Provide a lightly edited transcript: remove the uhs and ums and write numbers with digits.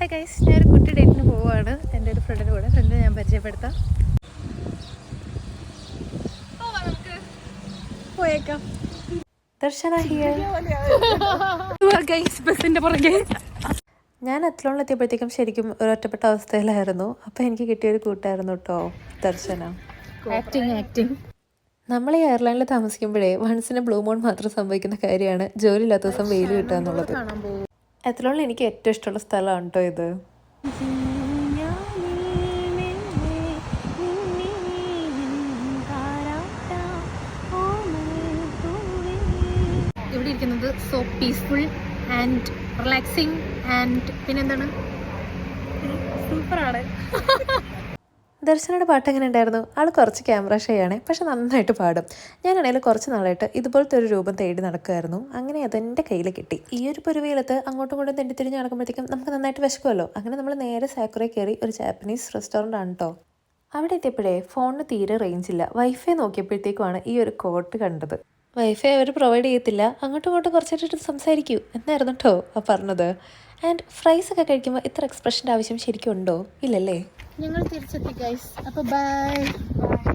Hi guys, ഞാനൊരു കുട്ടി ഡേറ്റിന് പോവുകയാണ് എൻ്റെ ഒരു ഫ്രണ്ടിൻ്റെ കൂടെ. ഫ്രണ്ടിനെ ഞാൻ പരിചയപ്പെടുത്താം. പോയേക്കാം. ദർശന ഹിയർ. ബസിൻ്റെ പുറകെ. ഞാൻ അത്ലോണിലെത്തിയപ്പോഴത്തേക്കും ശരിക്കും ഒരു ഒറ്റപ്പെട്ട അവസ്ഥയിലായിരുന്നു. അപ്പോൾ എനിക്ക് കിട്ടിയൊരു കൂട്ടായിരുന്നു കേട്ടോ ദർശന. ആക്ടിങ്. നമ്മൾ ഈ എയർലൈനിൽ താമസിക്കുമ്പോഴേ വൺസിന് ബ്ലൂ മൂൺ മാത്രം സംഭവിക്കുന്ന കാര്യമാണ് ജോലി ഇല്ലാത്ത ദിവസം വെയിൽ കിട്ടുക എന്നുള്ളത്. എത്ലോണിൽ എനിക്ക് ഏറ്റവും ഇഷ്ടമുള്ള സ്ഥലമാണ് കേട്ടോ ഇത്. ഇവിടെ ഇരിക്കുന്നത് so peaceful and relaxing and പിന്നെന്താണ് സൂപ്പറാണ്. ദർശനയുടെ പാട്ട് എങ്ങനെ ഉണ്ടായിരുന്നു? ആൾ കുറച്ച് ക്യാമറ ഷൈ ആണ്, പക്ഷെ നന്നായിട്ട് പാടും. ഞാനാണെങ്കിൽ കുറച്ച് നാളായിട്ട് ഇതുപോലത്തെ ഒരു രൂപം തേടി നടക്കുമായിരുന്നു. അങ്ങനെ അതെൻ്റെ കയ്യിൽ കിട്ടി. ഈ ഒരു പുരുവയിലത്ത് അങ്ങോട്ടും ഇങ്ങോട്ടും തെണ്ടിത്തിരിഞ്ഞ് നടക്കുമ്പോഴത്തേക്കും നമുക്ക് നന്നായിട്ട് വിശക്കുമല്ലോ. അങ്ങനെ നമ്മൾ നേരെ സാക്കുറയിൽ കയറി ഒരു ജാപ്പനീസ് റെസ്റ്റോറൻ്റ് ആണ് കേട്ടോ. അവിടെ എത്തിയപ്പോഴേ ഫോണിന് തീരെ റേഞ്ച് ഇല്ല. വൈഫൈ നോക്കിയപ്പോഴത്തേക്കുമാണ് ഈ ഒരു കോട്ട് കണ്ടത്. വൈഫൈ അവർ പ്രൊവൈഡ് ചെയ്യത്തില്ല, അങ്ങോട്ടും ഇങ്ങോട്ടും കുറച്ചായിട്ട് സംസാരിക്കൂ എന്നായിരുന്നു കേട്ടോ പറഞ്ഞത്. ആൻഡ് ഫ്രൈസ് ഒക്കെ കഴിക്കുമ്പോൾ ഇത്ര എക്സ്പ്രഷൻ്റെ ആവശ്യം ശരിക്കും ഉണ്ടോ? ഇല്ലല്ലേ. ഞങ്ങൾ തിരിച്ചെത്തി ഗൈസ്. അപ്പോൾ ബൈ.